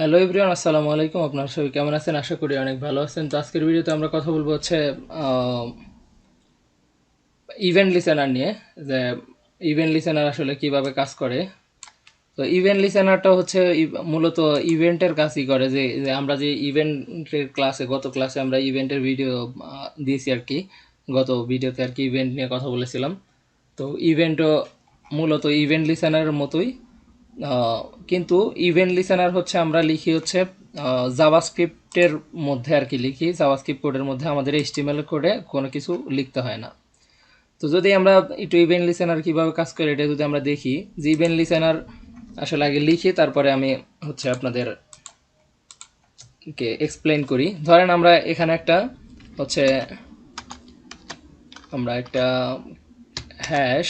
Hello everyone, আসসালামু আলাইকুম। আপনারা সবাই কেমন আছেন? আশা করি অনেক ভালো আছেন। তো আজকের ভিডিওতে আমরা কথা বলবো হচ্ছে ইভেন্ট লিসেনার নিয়ে, যে ইভেন্ট লিসেনার আসলে কিভাবে কাজ করে। তো ইভেন্ট লিসেনারটা হচ্ছে মূলত ইভেন্টের কাজই করে, যে যে আমরা যে ইভেন্টের ক্লাসে, গত ক্লাসে আমরা ইভেন্টের ভিডিও দিয়েছি আর কি। গত ভিডিওতে আর কি ইভেন্ট নিয়ে কথা বলেছিলাম। তো ইভেন্টও মূলত ইভেন্ট লিসেনারের মতোই, কিন্তু ইভেন্ট লিসেনার হচ্ছে আমরা লিখি হচ্ছে জাভাস্ক্রিপ্টের মধ্যে আর কি লিখি। জাভাস্ক্রিপ্ট কোডের মধ্যে আমাদের এইচটিএমএল কোডে কোনো কিছু লিখতে হয় না। তো যদি আমরা একটু ইভেন্ট লিসেনার কীভাবে কাজ করে এটা যদি আমরা দেখি, যে ইভেন্ট লিসেনার আসলে আগে লিখি, তারপরে আমি হচ্ছে আপনাদেরকে এক্সপ্লেন করি। ধরেন আমরা এখানে একটা হ্যাশ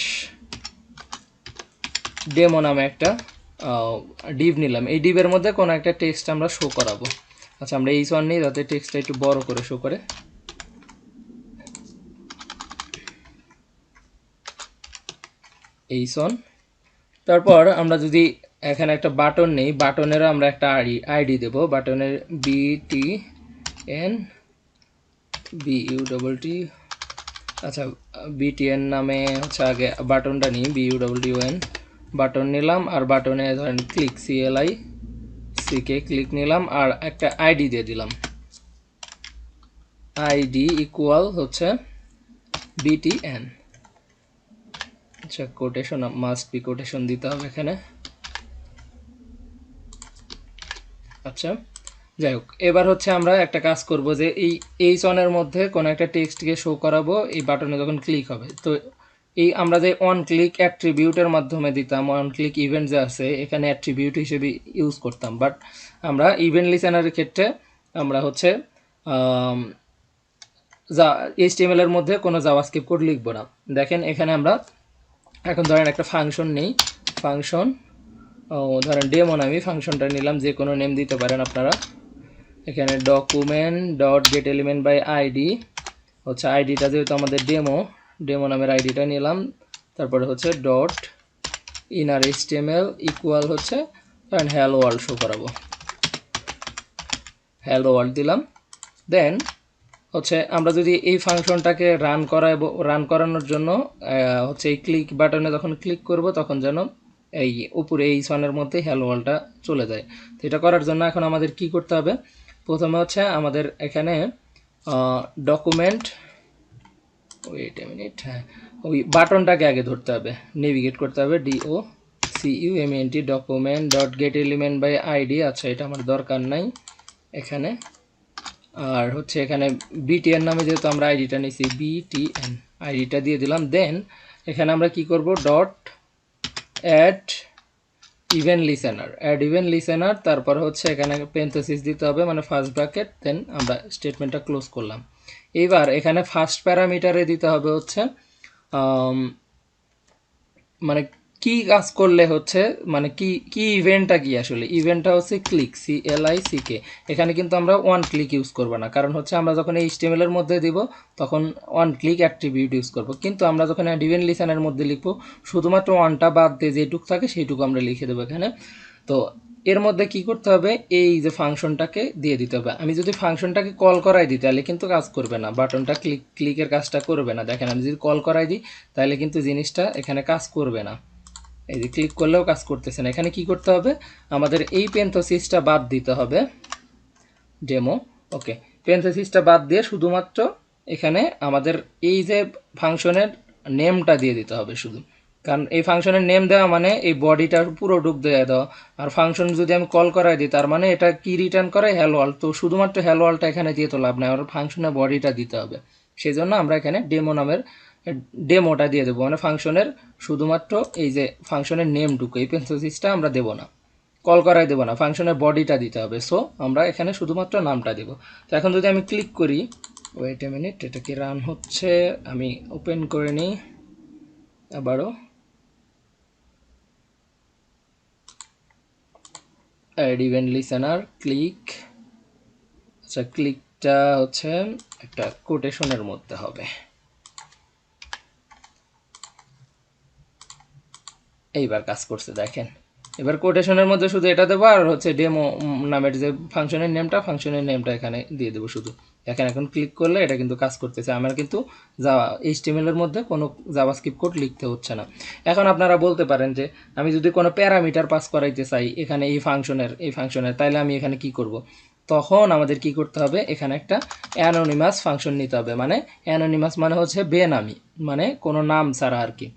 ডেমো নামে একটা ডিভ নিলাম। এই ডিভের মধ্যে কোনো একটা টেক্সট আমরা শো করাবো। আচ্ছা, আমরা এই ওয়ান নিই যাতে টেক্সটটা একটু বড় করে শো করে। এই ওয়ান। তারপর আমরা যদি এখানে একটা বাটন নেই, বাটনেরও আমরা একটা আইডি দেবো। বাটনের BTN BUTT, আচ্ছা BTN নামে হচ্ছে আগে বাটনটা নিই, BUTTN বাটন নিলাম। আর বাটনে ধরেন ক্লিক CLICK ক্লিক নিলাম, আর একটা আইডি দিয়ে দিলাম। আইডি ইকুয়াল হচ্ছে BTN। আচ্ছা, কোটেশন মাস্ট বি কোটেশন দিতে হবে এখানে। আচ্ছা, যাই হোক, এবার হচ্ছে আমরা একটা কাজ করব, যে এই সনের মধ্যে কোনো একটা টেক্সটকে শো করাবো এই বাটনে যখন ক্লিক হবে। তো এই আমরা যে অন ক্লিক অ্যাট্রিবিউটের মাধ্যমে দিতাম, অন ক্লিক ইভেন্ট যে আছে এখানে অ্যাট্রিবিউট হিসেবে ইউজ করতাম, বাট আমরা ইভেন্ট লিসেনারের ক্ষেত্রে আমরা হচ্ছে HTML এর মধ্যে কোনো জাভাস্ক্রিপ্ট কোড লিখব না। দেখেন এখানে আমরা এখন ধরেন একটা ফাংশন নেই, ফাংশন ধরেন ডেমো নামি ফাংশনটা নিলাম, যে কোনো নেম দিতে পারেন আপনারা। এখানে document dot get element by ID হচ্ছে আইডিটা, যেহেতু আমাদের ডেমো নামের আইডিটা নিলাম। তারপরে হচ্ছে ডট ইনার HTML ইকুয়াল হচ্ছে ধরেন হ্যালো ওয়ার্ল্ড শো করাবো, হ্যালো ওয়ার্ল্ড দিলাম। দেন হচ্ছে আমরা যদি এই ফাংশনটাকে রান করানোর জন্য হচ্ছে এই ক্লিক বাটনে যখন ক্লিক করব, তখন যেন এই উপরে এই সনের মধ্যে হ্যালো ওয়ার্ল্ডটা চলে যায়। তো এটা করার জন্য এখন আমাদের কি করতে হবে? প্রথমে হচ্ছে আমাদের এখানে ডকুমেন্ট, ওয়েট এ মিনিট, হ্যাঁ, ওই বাটনটাকে আগে ধরতে হবে, নেভিগেট করতে হবে, DOCUMENT document dot get element by ID. আচ্ছা, এটা আমার দরকার নাই এখানে। আর হচ্ছে এখানে BTN নামে যেহেতু আমরা আইডিটা নিয়েছি, BTN আইডিটা দিয়ে দিলাম। দেন এখানে আমরা কি করব? ডট অ্যাড ইভেন্ট লিসেনার, তারপর হচ্ছে এখানে পেরেনথেসিস দিতে হবে, মানে ফার্স্ট ব্র্যাকেট। দেন আমরা স্টেটমেন্টটা ক্লোজ করলাম। এইবার এখানে ফার্স্ট প্যারামিটারে দিতে হবে হচ্ছে মানে কি কাজ করলে হচ্ছে, মানে কি কি ইভেন্টটা কি, আসলে ইভেন্টটা হচ্ছে ক্লিক, CLICK। এখানে কিন্তু আমরা ওয়ান ক্লিক ইউজ করব না, কারণ হচ্ছে আমরা যখন এই HTML এর মধ্যে দিব তখন ওয়ান ক্লিক অ্যাট্রিবিউট ইউজ করব। কিন্তু আমরা যখন ইভেন্ট লিসেনারের মধ্যে লিখব, শুধুমাত্র ওয়ানটা বাদ দিয়ে যেটুক থাকে সেইটুকু আমরা লিখে দেবো এখানে। তো এর মধ্যে কি করতে হবে? এই যে ফাংশনটাকে দিয়ে দিতে হবে। আমি যদি ফাংশনটাকে কল করাই দিই তাহলে কিন্তু কাজ করবে না, বাটনটা ক্লিকের কাজটা করবে না। দেখেন আমি যদি কল করাই দিই তাহলে কিন্তু জিনিসটা এখানে কাজ করবে না, এই যে ক্লিক করলেও কাজ করতেছে না। এখানে কি করতে হবে? আমাদের এই পেরেনথেসিসটা বাদ দিতে হবে, ডেমো। ওকে, পেরেনথেসিসটা বাদ দিয়ে শুধুমাত্র এখানে আমাদের এই যে ফাংশনের নেমটা দিয়ে দিতে হবে শুধু, কারণ এই ফাংশনের নেম দেওয়া মানে এই বডিটার পুরো ডুব দিয়ে দেওয়া। আর ফাংশন যদি আমি কল করাই দিই তার মানে এটা কি রিটার্ন করে? Hello world. তো শুধুমাত্র হ্যালো ওয়ার্ল্ডটা এখানে দিয়ে তো লাভ নাই, আমার ফাংশনের বডিটা দিতে হবে। সেই জন্য আমরা এখানে ডেমো নামের ডেমোটা দিয়ে দেবো, মানে ফাংশনের শুধুমাত্র এই যে ফাংশনের নেমটুকু, এই পেরেনথেসিসটা আমরা দেবো না, কল করাই দেবো না, ফাংশনের বডিটা দিতে হবে। সো আমরা এখানে শুধুমাত্র নামটা দেবো। তো এখন যদি আমি ক্লিক করি, ওয়েট এ মিনিট, এটা কি রান হচ্ছে? আমি ওপেন করে নিই আবারও। Add event listener click. আচ্ছা, ক্লিকটা হচ্ছে একটা কোটেশনের মধ্যে হবে। এইবার কাজ করছে দেখেন। এবার কোটেশনের মধ্যে শুধু এটা দেবো আর হচ্ছে ডেমো নামের যে ফাংশনের নেমটা এখানে দিয়ে দেবো শুধু। এখানে এখন ক্লিক করলে এটা কিন্তু কাজ করতেছে, আমার কিন্তু HTML এর মধ্যে কোনো জাভাস্ক্রিপ্ট কোড লিখতে হচ্ছে না। এখন আপনারা বলতে পারেন যে আমি যদি কোনো প্যারামিটার পাস করাইতে চাই এখানে এই ফাংশনের তাইলে আমি এখানে কি করব? তখন আমাদের কি করতে হবে, এখানে একটা অ্যানোনিমাস ফাংশন নিতে হবে। মানে অ্যানোনিমাস মানে হচ্ছে বেনামি, মানে কোনো নাম ছাড়া আর কি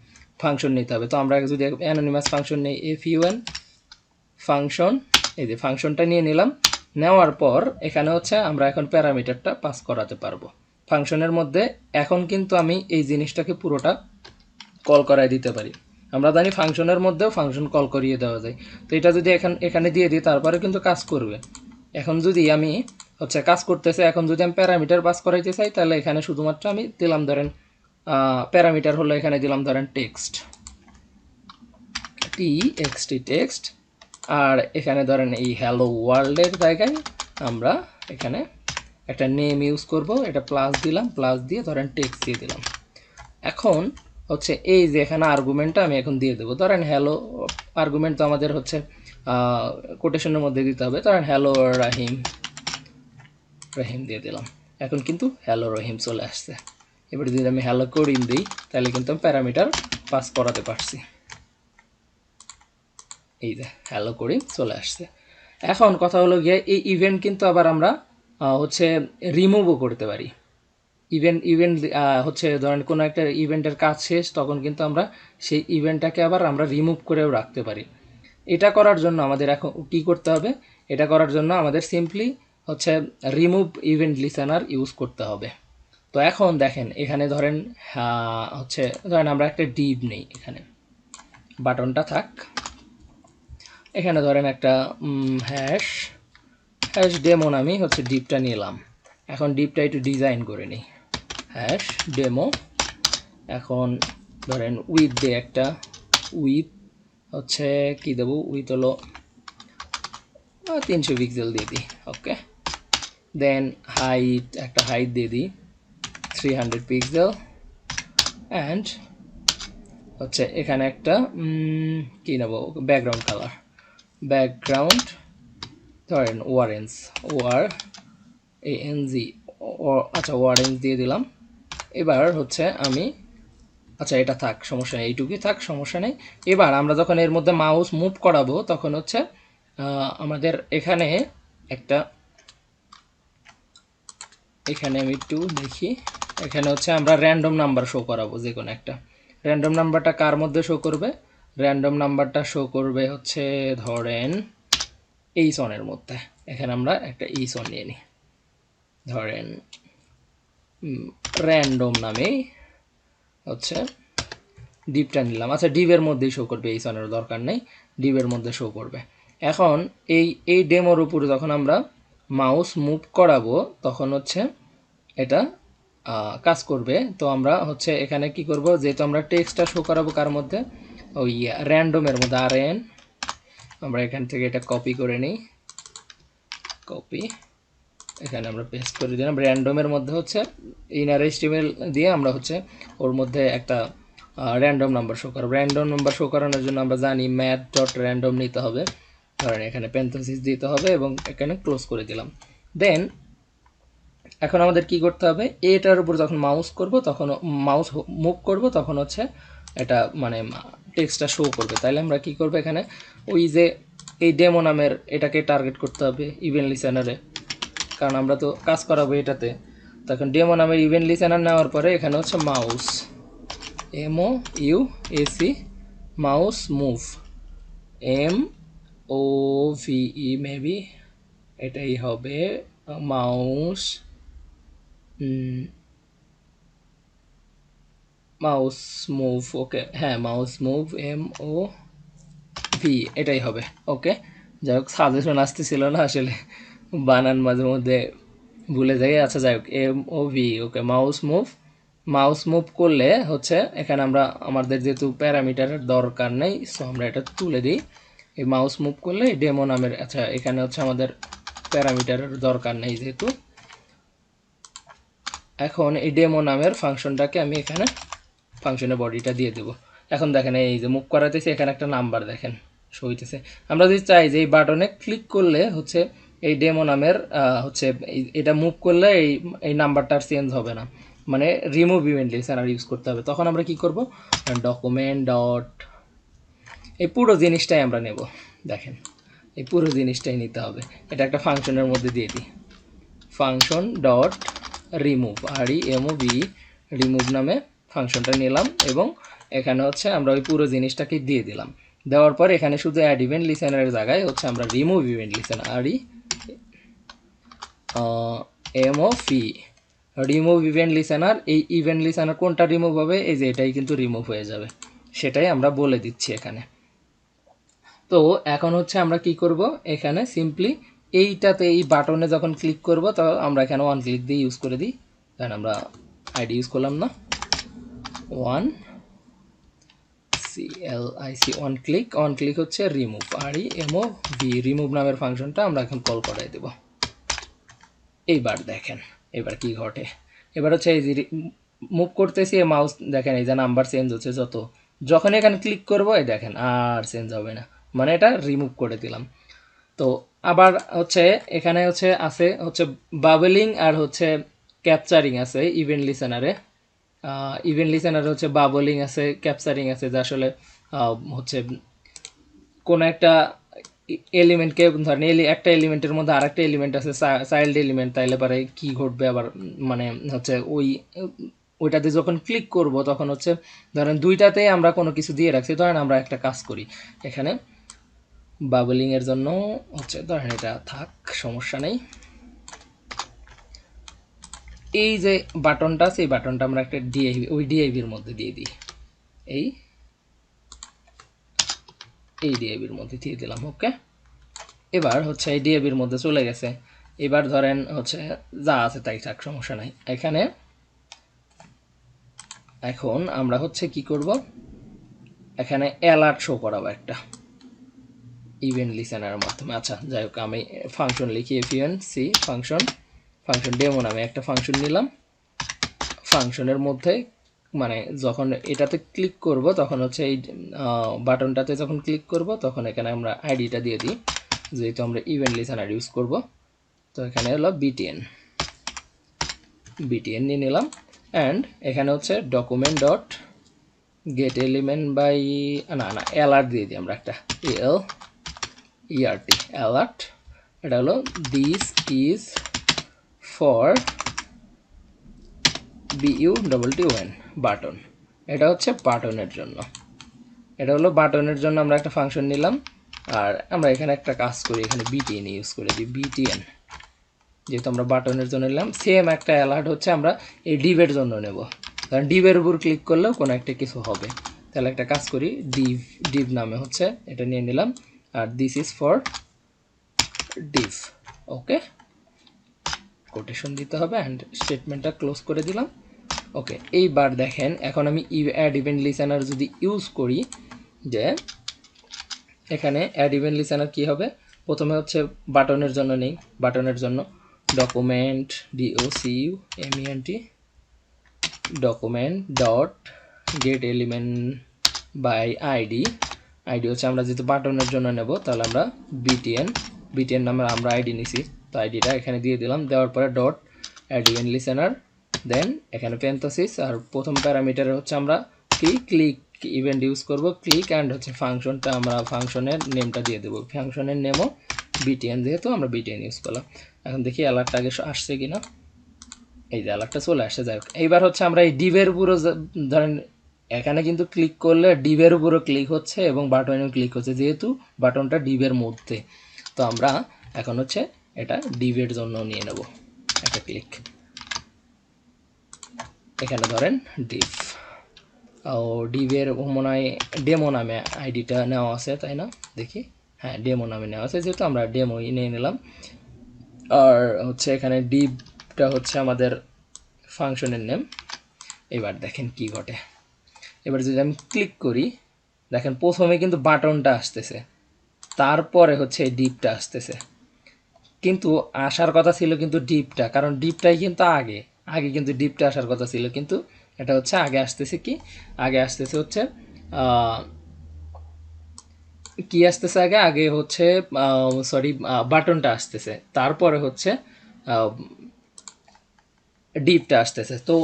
ফাংশন নিতে হবে। তো আমরা যদি অ্যানোনিমাস ফাংশন নেই, FUN ফাংশন, এই যে ফাংশনটা নিয়ে নিলাম। নেওয়ার পর এখানে হচ্ছে আমরা এখন প্যারামিটারটা পাস করাতে পারবো ফাংশনের মধ্যে। এখন কিন্তু আমি এই জিনিসটাকে পুরোটা কল করাই দিতে পারি। আমরা জানি ফাংশনের মধ্যেও ফাংশন কল করিয়ে দেওয়া যায়। তো এটা যদি এখানে দিয়ে দিই তারপরে কিন্তু কাজ করবে। এখন যদি আমি হচ্ছে কাজ করতেছে, এখন যদি আমি প্যারামিটার পাস করাইতে চাই তাহলে এখানে শুধুমাত্র আমি দিলাম ধরেন প্যারামিটার হলো এখানে দিলাম ধরেন টেক্সট, টেক্সট। আর এখানে ধরেন এই হ্যালো ওয়ার্ল্ডের জায়গায় আমরা এখানে একটা নেম ইউজ করব, এটা প্লাস দিলাম, প্লাস দিয়ে ধরেন টেক্সট দিয়ে দিলাম। এখন হচ্ছে এই যে এখানে আর্গুমেন্টটা আমি এখন দিয়ে দেবো, ধরেন হ্যালো আর্গুমেন্ট তো আমাদের হচ্ছে কোটেশনের মধ্যে দিতে হবে, ধরেন হ্যালো রহিম দিয়ে দিলাম। এখন কিন্তু হ্যালো রহিম চলে আসছে। এবার যদি আমি হ্যালো করিম দিই তাহলে কিন্তু আমি প্যারামিটার পাস করাতে পারছি। এই যে হ্যালো করিম চলে আসছে। এখন কথা হলো গিয়ে এই ইভেন্ট কিন্তু আবার আমরা হচ্ছে রিমুভও করতে পারি। ইভেন্ট হচ্ছে ধরেন কোনো একটা ইভেন্টের কাজ শেষ, তখন কিন্তু আমরা সেই ইভেন্টটাকে আবার আমরা রিমুভ করেও রাখতে পারি। এটা করার জন্য আমাদের এখন কী করতে হবে, এটা করার জন্য আমাদের সিম্পলি হচ্ছে রিমুভ ইভেন্ট লিসেনার ইউজ করতে হবে। তো এখন দেখেন এখানে ধরেন হচ্ছে ধরেন আমরা একটা ডিভ নেই, এখানে বাটনটা থাক, এখানে ধরেন একটা হ্যাশ ডেমো নামি হচ্ছে ডিপটা নিলাম। এখন ডিপটা একটু ডিজাইন করে নিই, হ্যাশ ডেমো। এখন ধরেন উইথ দিয়ে একটা উইথ হচ্ছে কি দেবো, উইথ হলো 300 পিক্সেল দিয়ে দিই, ওকে। দেন হাইট একটা হাইট দিয়ে দিই 300 পিক্সেল। অ্যান্ড হচ্ছে এখানে একটা কি নেব, ব্যাকগ্রাউন্ড ধরেন অরেঞ্জ, ORANG, আচ্ছা অরেঞ্জ দিয়ে দিলাম। এবার হচ্ছে আমি আচ্ছা এটা থাক, সমস্যা নেই, এইটুকুই থাক, সমস্যা নেই। এবার আমরা যখন এর মধ্যে মাউস মুভ করাবো তখন হচ্ছে আমাদের এখানে একটা, এখানে আমি একটু দেখি, এখানে হচ্ছে আমরা র্যান্ডম নাম্বার শো করাবো, যে কোনো একটা র্যান্ডম নাম্বারটা কার মধ্যে শো করবে, র্যান্ডম নাম্বারটা শো করবে হচ্ছে ধরেন এই সনের মধ্যে। এখানে আমরা একটা এই সন নিয়ে নিই, ধরেন র্যান্ডম নামে হচ্ছে ডিপটা নিলাম। আচ্ছা ডিপের মধ্যেই শো করবে, এই সনের দরকার নেই, ডিপের মধ্যে শো করবে। এখন এই ডেমোর উপরে যখন আমরা মাউস মুভ করাবো তখন হচ্ছে এটা কাজ করবে। তো আমরা হচ্ছে এখানে কি করব, যেহেতু আমরা টেক্সটটা শো করাবো কার মধ্যে, ওই র্যান্ডমের মধ্যে, RN, আমরা এখান থেকে এটা কপি করে নিই, কপি, এখানে আমরা পেস্ট করে দিলাম। র্যান্ডমের মধ্যে হচ্ছে ইনার HTML দিয়ে আমরা হচ্ছে ওর মধ্যে একটা র্যান্ডম নাম্বার শো করব। র্যান্ডম নাম্বার শো করানোর জন্য আমরা জানি math.random নিতে হবে, ধরেন এখানে প্যারেনথেসিস দিতে হবে এবং এখানে ক্লোজ করে দিলাম। দেন এখন আমাদের কি করতে হবে, এটার উপর যখন মাউস মুভ করব তখন হচ্ছে এটা মানে টেক্সটটা শো করবে। তাইলে আমরা কি করব, এখানে ওই যে এই ডেমো নামের এটাকে টার্গেট করতে হবে ইভেন্ট লিসেনারে, কারণ আমরা তো কাজ করাবো এটাতে। তখন ডেমো নামের ইভেন্ট লিসেনার নেওয়ার পরে এখানে হচ্ছে mouse MOUSE mouse move MOVE maybe এটাই হবে, মাউস মুভ, ওকে হ্যাঁ মাউস মুভ MOV এটাই হবে, ওকে। যাই হোক সাজেশন আসতেছিল না আসলে, বানান মাঝে মধ্যে ভুলে যাই। আচ্ছা যাই হোক MOV, ওকে মাউস মুভ করলে হচ্ছে এখানে আমরা আমাদের যেহেতু প্যারামিটারের দরকার নেই, সো আমরা এটা তুলে দিই। এই মাউস মুভ করলে ডেমো নামের, আচ্ছা এখানে হচ্ছে আমাদের প্যারামিটারের দরকার নেই যেহেতু। এখন এই ডেমো নামের ফাংশনটাকে আমি এখানে ফাংশনের বডিটা দিয়ে দেবো। এখন দেখেন এই যে মুভ করাতেছি, এখানে একটা নাম্বার দেখেন শো হইতেছে। আমরা যদি চাই যে এই বাটনে ক্লিক করলে হচ্ছে এই ডেমো নামের হচ্ছে এটা মুভ করলে এই নাম্বারটা আর চেঞ্জ হবে না, মানে রিমুভ ইভেন্ট লিসেনার ইউজ করতে হবে। তখন আমরা কি করব, ডকুমেন্ট ডট এই পুরো জিনিসটাই আমরা নেব। দেখেন এই পুরো জিনিসটাই নিতে হবে, এটা একটা ফাংশনের মধ্যে দিয়ে দিই, ফাংশন ডট রিমুভ, আর E M O V, remove নামে ফাংশনটা নিলাম এবং এখানে হচ্ছে আমরা ওই পুরো জিনিসটাকে দিয়ে দিলাম। দেওয়ার পর এখানে শুধু অ্যাড ইভেন্ট লিসেনারের জায়গায় হচ্ছে আমরা রিমুভ ইভেন্ট লিসেনার, আর ই এম ও ফি, রিমুভ ইভেন্ট লিসেনার। এই ইভেন্ট লিসেনার কোনটা রিমুভ হবে, এই যে এটাই কিন্তু রিমুভ হয়ে যাবে, সেটাই আমরা বলে দিচ্ছি এখানে। তো এখন হচ্ছে আমরা কি করব, এখানে সিম্পলি এইটাতে এই বাটনে যখন ক্লিক করব তো আমরা এখানে ওয়ান ক্লিক দিয়ে ইউজ করে দিই, কারণ আমরা আইডি ইউজ করলাম না, ওয়ান CLIC, ওয়ান ক্লিক হচ্ছে রিমুভ, আর E M O V, remove নামের ফাংশনটা আমরা এখন কল করাই দেব। এইবার দেখেন এবার কি ঘটে, এবার হচ্ছে এই যে মুভ করতেছি মাউস, দেখেন এই যে নাম্বার চেঞ্জ হচ্ছে, যখন এখানে ক্লিক করবো এই দেখেন আর চেঞ্জ হবে না, মানে এটা রিমুভ করে দিলাম। তো আবার হচ্ছে এখানে হচ্ছে আছে হচ্ছে বাবলিং আর হচ্ছে ক্যাপচারিং আছে ইভেন্ট লিসেনারে। ইভেন্ট লিসেনারে হচ্ছে বাবলিং আছে, ক্যাপচারিং আছে, যে আসলে হচ্ছে কোনো একটা এলিমেন্টকে ধরেন একটা এলিমেন্টের মধ্যে আর একটা এলিমেন্ট আছে চাইল্ড এলিমেন্ট, তাইলে পরে কি ঘটবে আবার, মানে হচ্ছে ওইটাতে যখন ক্লিক করব তখন হচ্ছে ধরেন দুইটাতেই আমরা কোনো কিছু দিয়ে রাখছি, ধরেন আমরা একটা কাজ করি এখানে বাবলিং এর জন্য হচ্ছে ধরেন এটা থাক, সমস্যা নেই। এই যে বাটনটা আছে এই বাটনটা আমরা একটা ডিআইভি, ওই ডিআইভির মধ্যে দিয়ে দিই, এই ডিআইভির মধ্যে দিয়ে দিলাম। ওকে, এবার হচ্ছে এই ডিএবির মধ্যে চলে গেছে। এবার ধরেন হচ্ছে যা আছে তাই থাক, সমস্যা নাই। এখানে এখন আমরা হচ্ছে কি করব, এখানে অ্যালার্ট শো করাবো একটা ইভেন্ট লিসেনারের মাধ্যমে। আচ্ছা যাই হোক, আমি ফাংশন লিখি এফইএনসি ফাংশন, ফাংশন ডেমো নামে একটা ফাংশন নিলাম। ফাংশনের মধ্যে মানে যখন এটাতে ক্লিক করব তখন হচ্ছে এই বাটনটাতে যখন ক্লিক করব তখন এখানে আমরা আইডিটা দিয়ে দিই, যেহেতু আমরা ইভেন্ট লিসেনার ইউজ করব। তো এখানে হলো বিটিএন নিয়ে নিলাম, অ্যান্ড এখানে হচ্ছে document dot get element by না অ্যালার্ট দিয়ে দিই আমরা একটা ELERT অ্যালার্ট। এটা হলো this is for BUTTON button, এটা হচ্ছে বাটনের জন্য, এটা হলো বাটনের জন্য আমরা একটা ফাংশন নিলাম। আর আমরা এখানে একটা কাজ করি, এখানে বিটিএন ইউজ করে দিই, বিটিএন যেহেতু আমরা বাটনের জন্য নিলাম। সেম একটা অ্যালার্ট হচ্ছে আমরা এই ডিভের জন্য নেব, কারণ ডিভের উপর ক্লিক করলেও কোনো একটা কিছু হবে। তাহলে একটা কাজ করি, ডিভ নামে হচ্ছে এটা নিয়ে নিলাম, আর this is for div. Okay, quotation দিতে হবে অ্যান্ড স্টেটমেন্টটা ক্লোজ করে দিলাম। ওকে, এইবার দেখেন এখন আমি অ্যাড ইভেন্ট লিসেনার যদি ইউজ করি, যে এখানে অ্যাড ইভেন্ট লিসেনার কী হবে, প্রথমে হচ্ছে বাটনের জন্য নেই, বাটনের জন্য document DOCUMENT document dot get element by ID হচ্ছে আমরা যেহেতু বাটনের জন্য নেব তাহলে আমরা বিটিএন নামের আমরা আইডি নিছি, তো আইডিটা এখানে দিয়ে দিলাম। দেওয়ার পরে ডট অ্যাড ইভেন্ট লিসেনার, দেন এখানে প্যারেনথেসিস, আর প্রথম প্যারামিটারে হচ্ছে আমরা ক্লিক ইভেন্ট ইউজ করব, ক্লিক অ্যান্ড হচ্ছে ফাংশনটা আমরা ফাংশনের নেমটা দিয়ে দেবো, ফাংশনের নেমও বিটিএন, যেহেতু আমরা বিটিএন ইউজ করলাম। এখন দেখি অ্যালার্টটা আগে আসছে কিনা, এই যে অ্যালার্টটা চলে আসছে। যাই হোক, এইবার হচ্ছে আমরা এই ডিভের উপরও ধরেন এখানে কিন্তু ক্লিক করলে ডিভের উপরও ক্লিক হচ্ছে এবং বাটনেও ক্লিক হচ্ছে, যেহেতু বাটনটা ডিভের মধ্যে। তো আমরা এখন হচ্ছে এটা ডিভের জন্য নিয়ে নেব একটা ক্লিক, এখানে ধরেন ডিভ, ও ডিভের মনে হয় ডেমো নামে আইডিটা নেওয়া আছে, তাই না? দেখি, হ্যাঁ ডেমো নামে নেওয়া আছে, যেহেতু আমরা ডেমোই নিয়ে নিলাম। আর হচ্ছে এখানে ডিভটা হচ্ছে আমাদের ফাংশনের নেম। এবার দেখেন কি ঘটে, এবার যদি আমি ক্লিক করি দেখেন প্রথমে কিন্তু বাটনটা আসতেছে, তারপরে হচ্ছে এই ডিপটা আসতেছে, কিন্তু আসার কথা ছিল কিন্তু ডিপটা, কারণ ডিপটাই কিন্তু আগে আগে কিন্তু ডিপটা আসার কথা ছিল, কিন্তু এটা হচ্ছে আগে আসতেছে কি, আগে আসতেছে হচ্ছে কি আসতেছে আগে আগে হচ্ছে সরি বাটনটা আসতেছে, তারপরে হচ্ছে ডিপটা আসতেছে। তো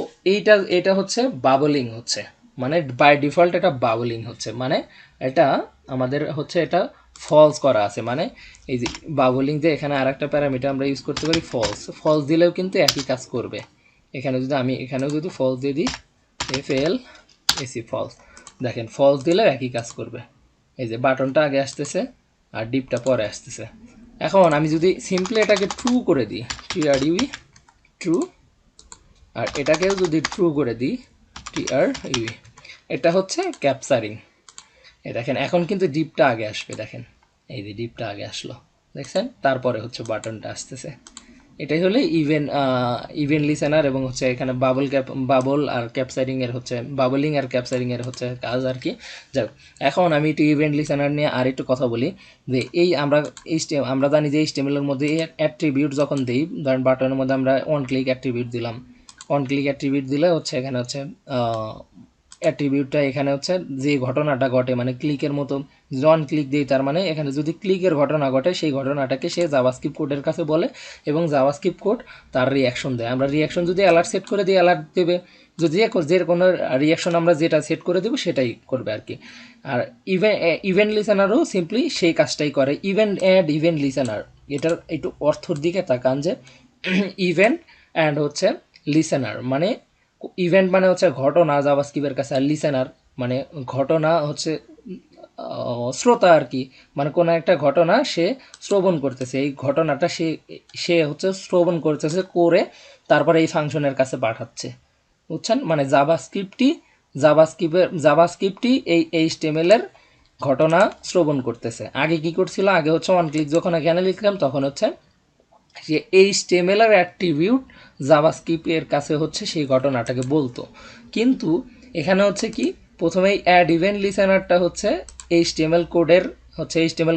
এটা হচ্ছে বাবলিং হচ্ছে, মানে বাই ডিফল্ট এটা বাবলিং হচ্ছে, মানে এটা আমাদের হচ্ছে এটা ফলস করা আছে, মানে এই যে বাবলিং যে এখানে আর একটা প্যারামিটার আমরা ইউজ করতে পারি ফলস, ফলস দিলেও কিন্তু একই কাজ করবে। এখানে যদি আমি এখানেও যদি ফলস দিয়ে দিই এফএল এসি ফলস, দেখেন ফলস দিলেও একই কাজ করবে। এই যে বাটনটা আগে আসতেছে আর ডিপটা পরে আসতেছে। এখন আমি যদি সিম্পলি এটাকে ট্রু করে দিই, টিআরইউই ট্রু, আর এটাকেও যদি ট্রু করে দিই টিআরইউই, এটা হচ্ছে ক্যাপচারিং। এই দেখেন এখন কিন্তু ডিপটা আগে আসবে, দেখেন এই যে ডিপটা আগে আসলো, দেখছেন, তারপরে হচ্ছে বাটনটা আসতেছে। এটাই হলো ইভেন্ট লিসেনার এবং হচ্ছে এখানে বাবল আর ক্যাপচারিং এর হচ্ছে বাবলিং আর ক্যাপচারিং এর হচ্ছে কাজ আর কি। যাক, এখন আমি একটু ইভেন্ট লিসেনার নিয়ে আর একটু কথা বলি যে এই আমরা জানি যে HTML এর মধ্যে অ্যাট্রিবিউট যখন দিই, ধরেন বাটনের মধ্যে আমরা ওয়ান ক্লিক অ্যাট্রিবিউট দিলাম, ওয়ান ক্লিক অ্যাট্রিবিউট দিলে হচ্ছে এখানে হচ্ছে অ্যাট্রিবিউটটা এখানে হচ্ছে যে ঘটনাটা ঘটে, মানে ক্লিকের মতো জন ক্লিক দিই, তার মানে এখানে যদি ক্লিকের ঘটনা ঘটে সেই ঘটনাটাকে সে জাভাস্ক্রিপ্ট কোডের কাছে বলে এবং জাভাস্ক্রিপ্ট কোড তার রিয়াকশন দেয়। আমরা রিয়াকশন যদি অ্যালার্ট সেট করে দিই অ্যালার্ট দেবে, যদি যে কোনো রিয়াকশন আমরা যেটা সেট করে দেবো সেটাই করবে আর কি। আর ইভেন্ট লিসেনারও সিম্পলি সেই কাজটাই করে, ইভেন্ট লিসেনার। এটার একটু অর্থর দিকে তাকান যে ইভেন্ট অ্যান্ড হচ্ছে লিসেনার, মানে ইভেন্ট মানে হচ্ছে ঘটনা জাভাস্ক্রিপ্টের কাছে, আর লিসেনার মানে ঘটনা হচ্ছে শ্রোতা আর কি, মানে কোনো একটা ঘটনা সে শ্রবণ করতেছে, এই ঘটনাটা সে সে হচ্ছে শ্রবণ করতেছে করে তারপরে এই ফাংশনের কাছে পাঠাচ্ছে, বুঝছেন? মানে জাভাস্ক্রিপ্টই এই HTML এর ঘটনা শ্রবণ করতেছে। আগে কি করছিল, আগে হচ্ছে ওয়ান ক্লিক যখন এখানে লিখলাম তখন হচ্ছে যে HTML এর অ্যাট্রিবিউট জাভাস্ক্রিপ্ট এর কাছে হচ্ছে সেই ঘটনাটাকে বলতো, কিন্তু এখানে হচ্ছে কি প্রথমেই অ্যাড ইভেন্ট লিসেনারটা হচ্ছে HTML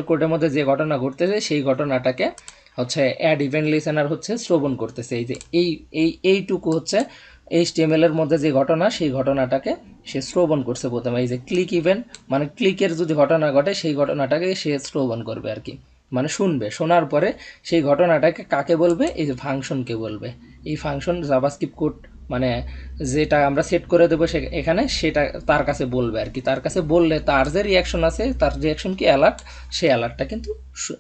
কোডের মধ্যে যে ঘটনা ঘটতেছে সেই ঘটনাটাকে হচ্ছে অ্যাড ইভেন্ট লিসেনার হচ্ছে শ্রবণ করতেছে। এই যে এইটুকু হচ্ছে HTML এর মধ্যে যে ঘটনা সেই ঘটনাটাকে সে শ্রবণ করছে প্রথমে। এই যে ক্লিক ইভেন্ট মানে ক্লিকের যদি ঘটনা ঘটে সেই ঘটনাটাকে সে শ্রবণ করবে আর কি, মানে শুনবে, শোনার পরে সেই ঘটনাটাকে কাকে বলবে, এই যে ফাংশনকে বলবে। এই ফাংশন জাভাস্ক্রিপ্ট কোড মানে যেটা আমরা সেট করে দেবো এখানে সেটা তার কাছে বলবে আর কি, তার কাছে বললে তার যে রিয়াকশন আছে, তার রিয়াকশন কি অ্যালার্ট, সেই অ্যালার্টটা কিন্তু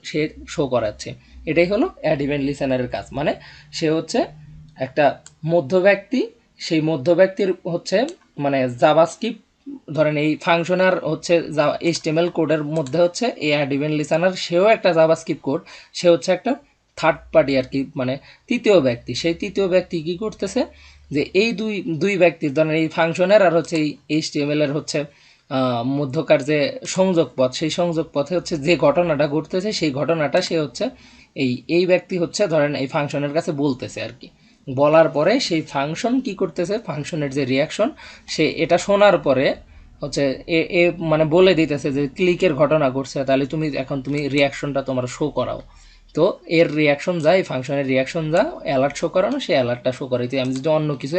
সে শো করাচ্ছে। এটাই হলো অ্যাড ইভেন্ট লিসেনারের কাজ, মানে সে হচ্ছে একটা মধ্যব্যক্তি, সেই মধ্যব্যক্তির হচ্ছে মানে জাভাস্ক্রিপ্ট ধরেন এই ফাংশনার হচ্ছে HTML কোডের মধ্যে হচ্ছে এই অ্যাড ইভেন্ট লিসেনার, সেও একটা জাভাস্ক্রিপ্ট কোড, সে হচ্ছে একটা থার্ড পার্টি আর কি, মানে তৃতীয় ব্যক্তি। সেই তৃতীয় ব্যক্তি কি করতেছে যে এই দুই দুই ব্যক্তির ধরেন এই ফাংশনের আর হচ্ছে এই HTML এর হচ্ছে মধ্যকার যে সংযোগ পথ, সেই সংযোগ পথে হচ্ছে যে ঘটনাটা ঘটতেছে সেই ঘটনাটা সে হচ্ছে এই ব্যক্তি হচ্ছে ধরেন এই ফাংশনের কাছে বলতেছে আর কি। বলার পরে সেই ফাংশন কি করতেছে, ফাংশনের যে রিয়াকশন, সে এটা শোনার পরে হচ্ছে এ এ মানে বলে দিতেছে যে ক্লিকের ঘটনা ঘটছে, তাহলে তুমি রিয়াকশনটা তোমার শো করাও। তো এর রিয়াকশন যা, এই ফাংশনের রিয়াকশন যা অ্যালার্ট শো করানো, সেই অ্যালার্টটা শো করাইতে, আমি যদি অন্য কিছু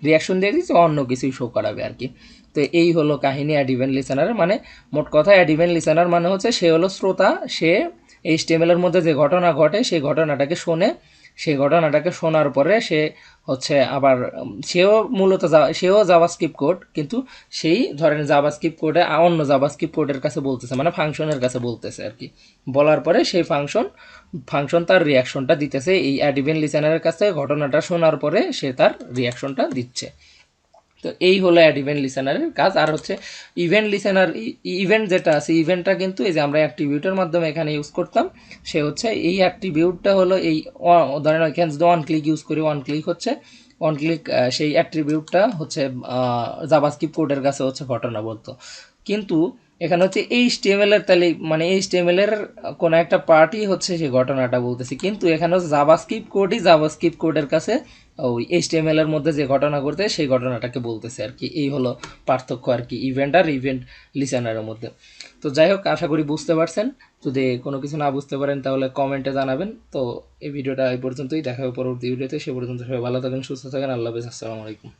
রিয়াকশন দিয়ে দিচ্ছি অন্য কিছুই শো করাবে আর কি। তো এই হলো কাহিনী অ্যাড ইভেন্ট লিসেনার, মানে মোট কথা অ্যাড ইভেন্ট লিসেনার মানে হচ্ছে সে হলো শ্রোতা, সে HTML এর মধ্যে যে ঘটনা ঘটে সেই ঘটনাটাকে শোনে, সেই ঘটনাটাকে শোনার পরে সে হচ্ছে আবার সেও জাভাস্ক্রিপ্ট কোড, কিন্তু সেই ধরেন জাভাস্ক্রিপ্ট কোডে অন্য জাভাস্ক্রিপ্ট কোডের কাছে বলতেছে, মানে ফাংশনের কাছে বলতেছে আর কি। বলার পরে সেই ফাংশন তার রিয়াকশনটা দিতেছে এই অ্যাড ইভেন্ট লিসেনারের কাছে, ঘটনাটা শোনার পরে সে তার রিয়াকশনটা দিচ্ছে। তো এই হলো অ্যাড ইভেন্ট লিসেনারের কাজ। আর হচ্ছে ইভেন্ট লিসেনার, ইভেন্ট যেটা আছে, ইভেন্টটা কিন্তু এই যে আমরা অ্যাট্রিবিউটের মাধ্যমে এখানে ইউজ করতাম, সে হচ্ছে এই অ্যাট্রিবিউটটা হলো এই ধরেন এখানে যদি ওয়ান ক্লিক ইউজ করি, ওয়ান ক্লিক হচ্ছে ওয়ান ক্লিক সেই অ্যাট্রিবিউটটা হচ্ছে জাভাস্ক্রিপ্ট কোডের কাছে হচ্ছে ঘটনা বলতো, কিন্তু এখানে হচ্ছে HTML এর তাহলে মানে HTML এর কোনো একটা পার্টি হচ্ছে সেই ঘটনাটা বলতেছি, কিন্তু এখানে হচ্ছে জাভাস্ক্রিপ্ট কোডের কাছে ওই HTML এর মধ্যে যে ঘটনা ঘটতে সেই ঘটনাটাকে বলতেছে আর কি। এই হলো পার্থক্য আর কি ইভেন্ট আর ইভেন্ট লিসেনারের মধ্যে। তো যাই হোক, আশা করি বুঝতে পারছেন। যদি কোনো কিছু না বুঝতে পারেন তাহলে কমেন্টে জানাবেন। তো এই ভিডিওটা এই পর্যন্তই, দেখা হবে পরবর্তী ভিডিওতে। সে পর্যন্ত সবাই ভালো থাকেন, সুস্থ থাকেন, আল্লাহ হাফেজ, আসসালামু আলাইকুম।